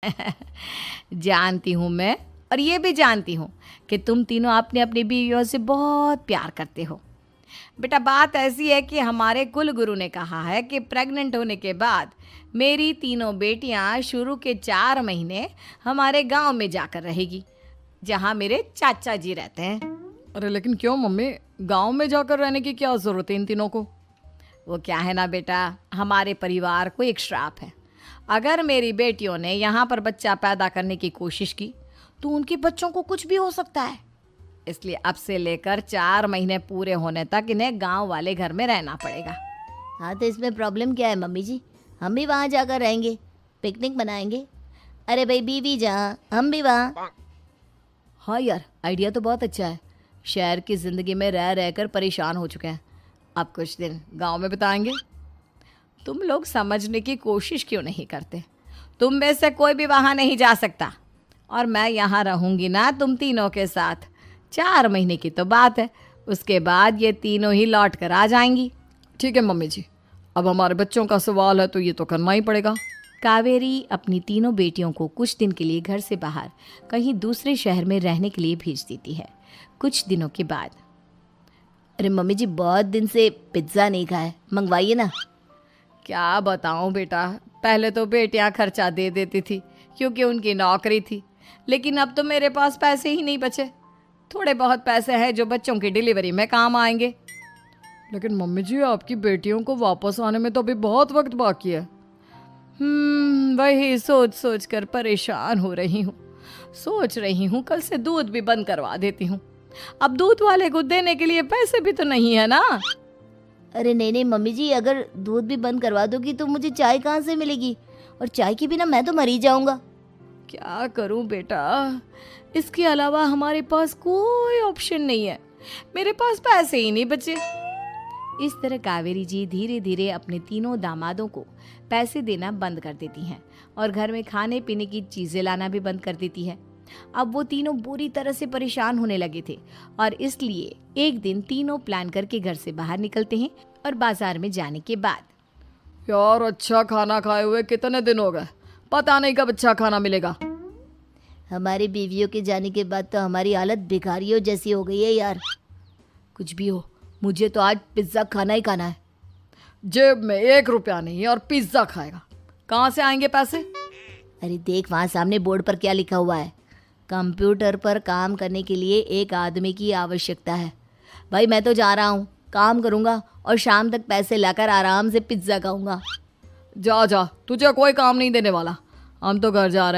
जानती हूँ मैं, और ये भी जानती हूँ कि तुम तीनों अपनी अपनी बीवियों से बहुत प्यार करते हो। बेटा, बात ऐसी है कि हमारे कुल गुरु ने कहा है कि प्रेग्नेंट होने के बाद मेरी तीनों बेटियां शुरू के 4 महीने हमारे गांव में जाकर रहेगी, जहां मेरे चाचा जी रहते हैं। अरे लेकिन क्यों मम्मी, गांव में जाकर रहने की क्या ज़रूरत है इन तीनों को? वो क्या है ना बेटा, हमारे परिवार को एक श्राप है। अगर मेरी बेटियों ने यहाँ पर बच्चा पैदा करने की कोशिश की तो उनके बच्चों को कुछ भी हो सकता है। इसलिए अब से लेकर 4 महीने पूरे होने तक इन्हें गांव वाले घर में रहना पड़ेगा। हाँ तो इसमें प्रॉब्लम क्या है मम्मी जी, हम भी वहाँ जाकर रहेंगे, पिकनिक मनाएंगे। अरे भाई बीवी जहाँ हम भी वहाँ। हाँ यार, आइडिया तो बहुत अच्छा है। शहर की ज़िंदगी में रह रहकर परेशान हो चुके हैं, अब कुछ दिन गांव में बिताएंगे। तुम लोग समझने की कोशिश क्यों नहीं करते? तुम में से कोई भी वहाँ नहीं जा सकता, और मैं यहाँ रहूँगी ना तुम तीनों के साथ। 4 महीने की तो बात है, उसके बाद ये तीनों ही लौट कर आ जाएंगी। ठीक है मम्मी जी, अब हमारे बच्चों का सवाल है तो ये तो करना ही पड़ेगा। कावेरी अपनी तीनों बेटियों को कुछ दिन के लिए घर से बाहर कहीं दूसरे शहर में रहने के लिए भेज देती है। कुछ दिनों के बाद, अरे मम्मी जी बहुत दिन से पिज्ज़ा नहीं खाया, मंगवाइए ना। क्या बताऊं बेटा, पहले तो बेटियां खर्चा दे देती थी क्योंकि उनकी नौकरी थी, लेकिन अब तो मेरे पास पैसे ही नहीं बचे। थोड़े बहुत पैसे हैं जो बच्चों की डिलीवरी में काम आएंगे। लेकिन मम्मी जी, आपकी बेटियों को वापस आने में तो अभी बहुत वक्त बाकी है। वही सोच सोच कर परेशान हो रही हूँ। सोच रही हूँ कल से दूध भी बंद करवा देती हूँ। अब दूध वाले को देने के लिए पैसे भी तो नहीं है ना। अरे नहीं नहीं मम्मी जी, अगर दूध भी बंद करवा दोगी तो मुझे चाय कहाँ से मिलेगी, और चाय के बिना मैं तो मर ही जाऊंगा। क्या करूं बेटा, इसके अलावा हमारे पास कोई ऑप्शन नहीं है। मेरे पास पैसे ही नहीं बचे। इस तरह कावेरी जी धीरे धीरे अपने तीनों दामादों को पैसे देना बंद कर देती हैं और घर में खाने पीने की चीज़ें लाना भी बंद कर देती है। अब वो तीनों बुरी तरह से परेशान होने लगे थे, और इसलिए एक दिन तीनों प्लान करके घर से बाहर निकलते हैं। और बाजार में जाने के बाद, यार अच्छा खाना खाए हुए कितने दिन हो गए, पता नहीं कब अच्छा खाना मिलेगा। हमारी बीवियों के जाने के बाद तो हमारी हालत भिखारियों जैसी हो गई है यार। कुछ भी हो, मुझे तो आज पिज्ज़ा खाना ही खाना है। जेब में 1 रुपया नहीं और पिज्ज़ा खाएगा, कहाँ से आएंगे पैसे? अरे देख वहाँ सामने बोर्ड पर क्या लिखा हुआ है, कंप्यूटर पर काम करने के लिए एक आदमी की आवश्यकता है। भाई मैं तो जा रहा हूँ, काम करूँगा और शाम तक पैसे लाकर आराम से पिज्ज़ा खाऊंगा। जा जा, तुझे कोई काम नहीं देने वाला, हम तो घर जा रहे हैं।